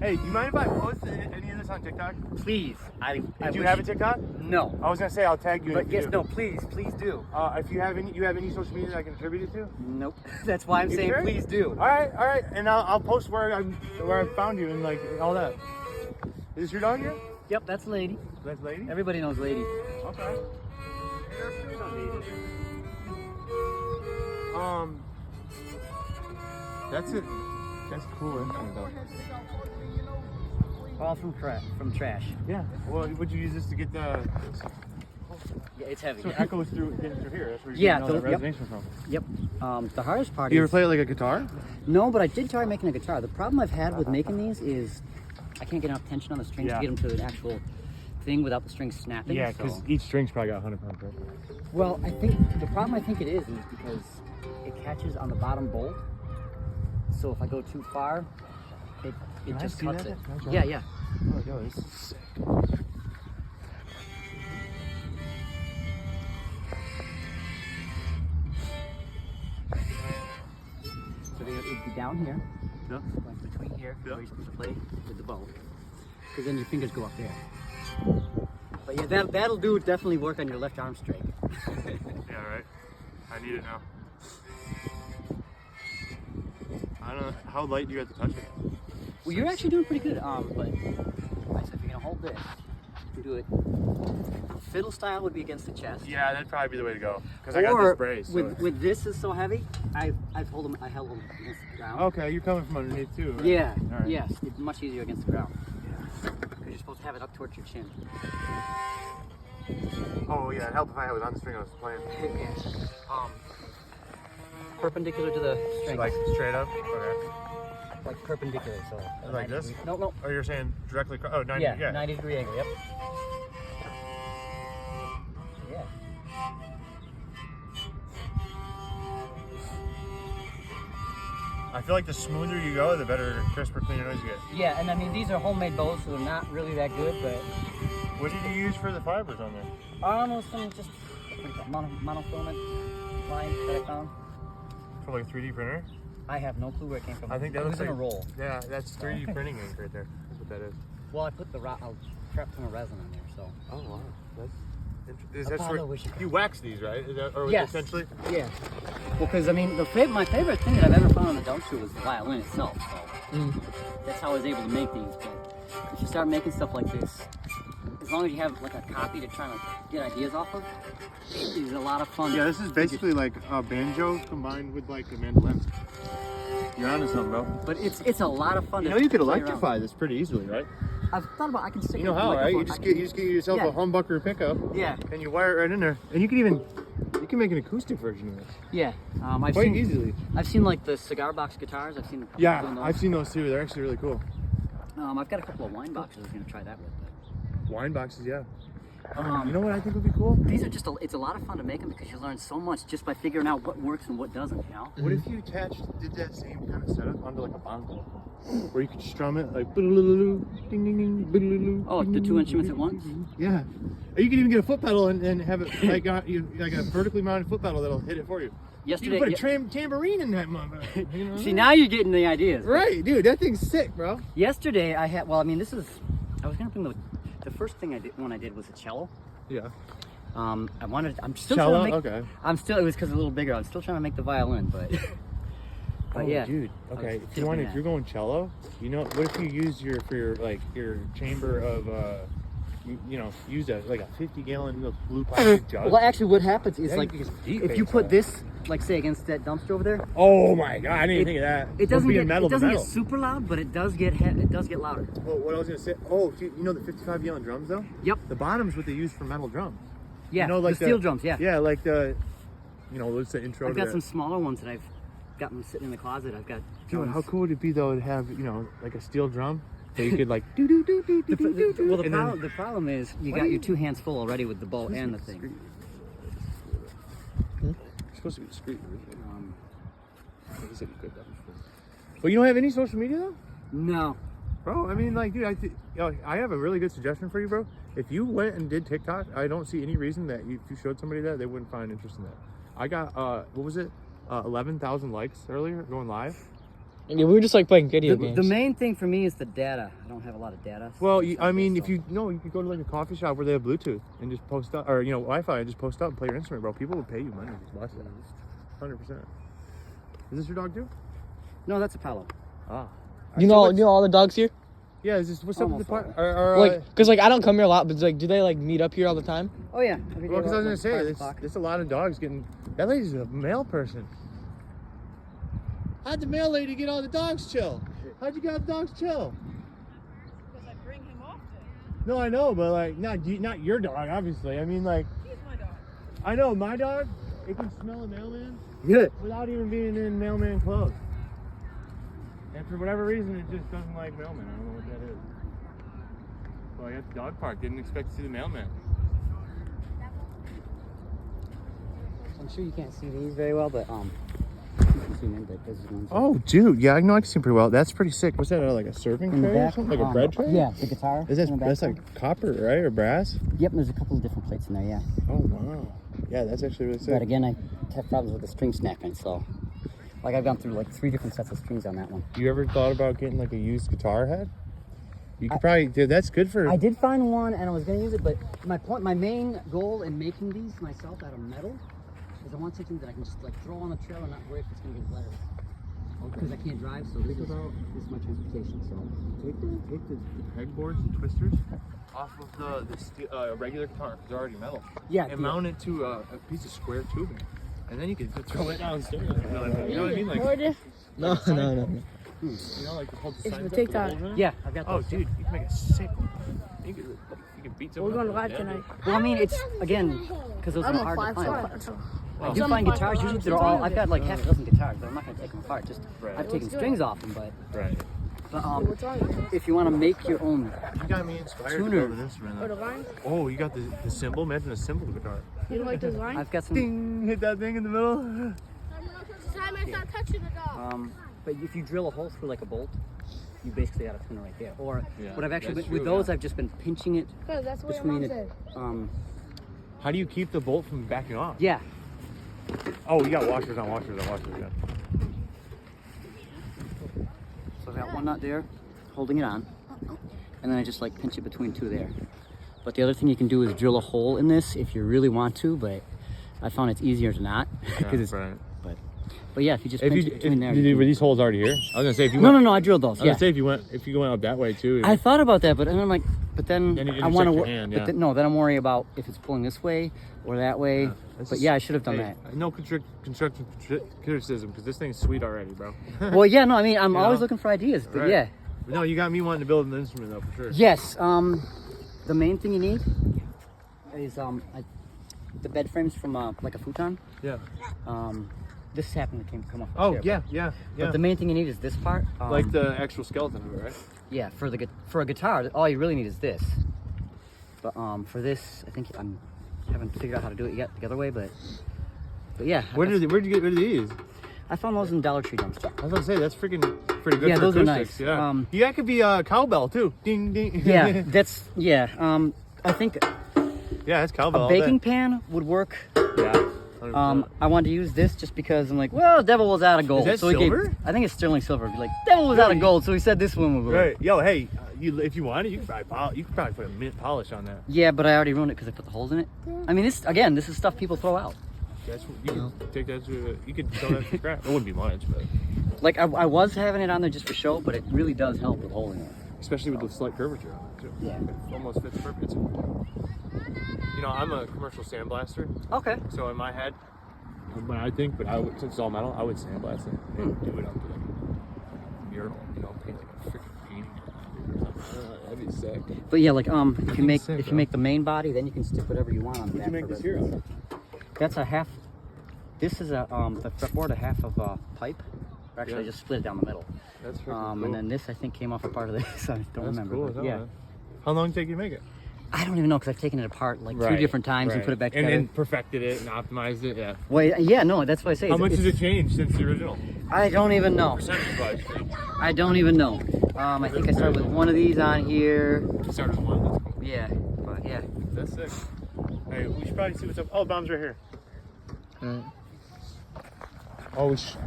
Hey, do you mind if I post any of this on TikTok? Please. Do you have a TikTok? No. I was gonna say I'll tag you. But yes, no, please do. If you have any social media that I can attribute it to? Nope. That's why I'm You saying sure? please do. All right, and I'll post where I found you and like all that. Is this your dog here? Yep, that's Lady. That's Lady. Everybody knows Lady. Okay. That's it. That's cool. Instrument, though. All from trash. Yeah. Well, would you use this to get the? Yeah, it's heavy. So it echoes through here. That's where you're Yeah, getting all that yep. resonation from. Yep. The hardest part Do you is... ever play it like a guitar? No, but I did try making a guitar. The problem I've had with making these is I can't get enough tension on the strings Yeah. to get them to an actual thing without the strings snapping. Yeah, because so. each string's probably got 100 pound pressure. Well, I think the problem I think it is because it catches on the bottom bolt. So if I go too far, it Can I just see cuts that? it. Can I try? Yeah, yeah. Oh, yo, this is sick. So it'd be down here, Yeah. like between here, Yeah. where you're supposed to play with the bow. Because then your fingers go up there. But yeah, that'll do definitely work on your left arm string. Yeah, right. I need it now. I don't know how light do you have to touch it. Well, you're actually doing pretty good. But like I said, if you're gonna hold this, you can do it. Fiddle style would be against the chest. Yeah, that'd probably be the way to go. Because I got this brace. So with this is so heavy, I held them against the ground. okay, you're coming from underneath too, right? Yeah. All right. Yes, it's much easier against the ground. Because you're supposed to have it up towards your chin. Oh yeah, it'd help if I was on the string I was playing. Perpendicular to the string. Like straight up? Okay. Like perpendicular, so. Like 90 this? degree- No. Oh, you're saying directly across? Oh, 90, Yeah, yeah. 90-degree angle, yep. Yeah. I feel like the smoother you go, the better, crisper, cleaner noise you get. Yeah, and I mean, these are homemade bows, so they're not really that good, but What did you use for the fibers on there? almost some just monofilament line that I found. For like a 3D printer? I have no clue where it came from. I think that it looks was in like a roll. Yeah, that's 3D printing ink right there. That's what that is. Well, I put the I'll trap ton of resin on there, so. Oh wow, that's is I that probably sort wish it- you wax these, right? Is that, or Yes. essentially? Yeah. Well, because I mean, my favorite thing that I've ever found on the dumpster was the violin itself. So that's how I was able to make these. But if you start making stuff like this, as long as you have like a copy to try to get ideas off of, it's a lot of fun. Yeah, this is basically like a banjo combined with like a mandolin. You're onto something, bro. But it's a lot of fun. You to know you could play around. electrify this pretty easily, right? I've thought about I can stick. You know a how, right? You microphone- just get yourself Yeah. a humbucker pickup, Yeah. and you wire it right in there, and you can make an acoustic version of this Yeah. I've quite seen easily. I've seen like the cigar box guitars. I've seen. people doing Yeah, those. I've seen those too. They're actually really cool. I've got a couple of wine boxes I was gonna try that with. Wine boxes, yeah. But, You know what I think would be cool? these are it's a lot of fun to make them because you learn so much just by figuring out what works and what doesn't, you know? What if you did that same kind of setup onto like a bongo, where you could strum it like ding ding ding, Oh, the two instruments at once? Yeah, or you could even get a foot pedal and have it like like a vertically mounted foot pedal that'll hit it for you. Yesterday, You can put a tambourine in that motherfucker. You know? see, now you're getting the ideas. Right, dude, that thing's sick, bro. Yesterday, I had, well, I mean, I was gonna bring the first thing I did was a cello. Yeah. I'm still Cello? trying to make, Okay. it was because it's a little bigger. I'm still trying to make the violin, but, Oh, yeah. dude. I was Okay, if thinking you're going cello, you know, what if you use your chamber of use that like a 50-gallon little blue plastic jug? Well, actually, what happens is Yeah, like, you can just deep if you bass put that. this, like, say, against that dumpster over there, Oh my god, I didn't even think of that. it doesn't being get metal to get metal. super loud, but it does get louder. Well, what I was gonna say, you know the 55-gallon drums though? Yep. The bottom's what they use for metal drums. Yeah. You know, like the steel drums. Yeah. Yeah, like what's the intro I've to got that? some smaller ones that I've got them sitting in the closet. I've got. Dude, drums. how cool would it be though to have, like a steel drum that you could like do do do do do do do. Well, and then- the problem is you Why got do your you- 2 hands full already with the bow and the thing. You're supposed to be discreet. Well, you don't have any social media though? No. Bro, I mean, like, dude, I have a really good suggestion for you, bro. If you went and did TikTok, I don't see any reason that if you showed somebody that, they wouldn't find interest in that. I got, what was it? 11,000 likes earlier going live. Yeah, we were just like playing video The games. main thing for me is the data. I don't have a lot of data. Well, I mean, if you you could go to like a coffee shop where they have Bluetooth and just post up, or Wi-Fi and just post up and play your instrument, bro. People would pay you money to just watch that. 100%. Is this your dog too? No, that's Apollo. Ah. you know all the dogs here? Yeah. Is this what's up with the Almost part? Like, cause like I don't come here a lot, but like, do they like meet up here all the time? Oh yeah. Every day Well, because I was about, gonna like, say, 5 o'clock. there's a lot of dogs getting. That lady's a mail person. How'd the mail lady get all the dogs chill? How'd you get all the dogs chill? Because I bring him often. No, I know, but like, not your dog, obviously. I mean, like, He's my dog. I know my dog. It can smell a mailman Good. without even being in mailman clothes. And for whatever reason, it just doesn't like mailman. I don't know what that is. Well, I got the dog park. Didn't expect to see the mailman. I'm sure you can't see these very well, but you can zoom in, but this is one. Oh, dude. Yeah, I know I can see him pretty well. That's pretty sick. What's that? Like a serving In the tray or back, something? Like a bread tray? Yeah, the guitar. Is that, in the back that's there. like copper, right? Or brass? Yep, there's a couple of different plates in there, yeah. Oh, wow. Yeah, that's actually really sick. But again, I have problems with the string snapping, so like I've gone through like 3 different sets of strings on that one. You ever thought about getting like a used guitar head? You could probably, dude, that's good for. I did find one and I was gonna use it, but my main goal in making these myself out of metal is I want something that I can just like throw on the trail and not worry if it's gonna get wet. Because I can't drive, so this is my transportation. So Take the pegboards and twisters off of the regular guitar, because they're already metal. yeah, And mount it to a piece of square tubing. And then you can throw it downstairs. You know what I mean? Like, No. you know, like the whole It's sign for up with TikTok. the holes in it? yeah, I've got Oh, those. dude, you can make a sick one. You can beat We're someone going up live with that. tonight. Well, I mean, it's again because those I'm are on hard to 5 find. stars. I do find guitars. Usually they're all. I've got like half a dozen guitars, but I'm not gonna take them apart. Just Right. I've taken strings off them, but Right. What's on it? if you want to make your own, You got me inspired to Tuner. build an instrument. Or the line? Oh, you got the cymbal? Imagine a cymbal guitar. You don't like this line? I've got some. Ding! Hit that thing in the middle. Time I start touching the dog. But if you drill a hole through like a bolt, you basically got a tuner right there. Or Yeah, what I've actually that's been, with true, those, yeah. I've just been pinching it Because that's what your between mom it. said. How do you keep the bolt from backing off? Yeah. Oh, you got washers on washers on washers, yeah. So I've got one nut there, holding it on, and then I just like pinch it between 2 there. But the other thing you can do is drill a hole in this if you really want to, but I found it's easier to not because it's. right. But yeah, if you just If pinch you, it between there. were you can- these holes already here? I was gonna say if you No, went, I drilled those. I was Yeah. gonna say if you went up that way too. I thought about that, but then I'm like, then Then you I want to. intersect your hand, yeah. No, then I'm worrying about if it's pulling this way or that way. This But is- yeah, I should have done hey, that. No constructive criticism because this thing's sweet already, bro. Well, yeah, no, I mean, I'm You always know? looking for ideas, but Right. yeah. No, you got me wanting to build an instrument though for sure. Yes, the main thing you need is the bed frames from like a futon. Yeah. This happened to come off. the Oh chair, yeah. But the main thing you need is this part. Like the actual skeleton of it, right? Yeah, for a guitar, all you really need is this. But for this, I think I haven't figured out how to do it yet the other way, but yeah. Where'd you get rid of these? I found those in Dollar Tree dumpster. I was gonna say that's freaking pretty good Yeah, for those are acoustics. nice. Yeah. Yeah, that could be a cowbell too. Ding ding. Yeah, that's I think Yeah, that's cowbell. a all day. baking pan would work. Yeah. 100%. I wanted to use this just because I'm like, well, Devil was out of gold. that so he silver? I think it's sterling silver. Like, Devil was out of gold, so he said this one would work. Right. Yo, hey, if you wanted, you could probably put a mint polish on that. Yeah, but I already ruined it because I put the holes in it. I mean, this is stuff people throw out. That's you could take that to you could sell that for scrap. It wouldn't be much, but Like I was having it on there just for show, but it really does help with holding it. especially with the slight curvature on it too. Yeah. It almost fits perfect. You know, I'm a commercial sandblaster, Okay. so in my head, when I think, but since it's all metal, I would sandblast it and do it up to like a mural. You know, paint like a freaking painting. Or something. That'd be sick. But yeah, like if you make sick, if you bro. make the main body, then you can stick whatever you want on the What back. you make for this the- here out of? That's a half. This is a the fretboard, a half of a pipe. Actually, I Yeah. just split it down the middle. That's freaking cool. And then this I think came off a part of this. I don't That's remember. cool. but as hell, yeah. man. How long did it take you to make it? I don't even know because I've taken it apart like 2 different times and put it back and together. then perfected it and optimized it. Yeah. Well, yeah, no, that's what I say. How much has it changed since the original? I don't even know. Percentage-wise. I don't even know. I think I started with one of these on here. You started with one. That's cool. Yeah, but yeah. That's sick. Hey, we should probably see what's up. Oh, bomb's right here. Oh, we should.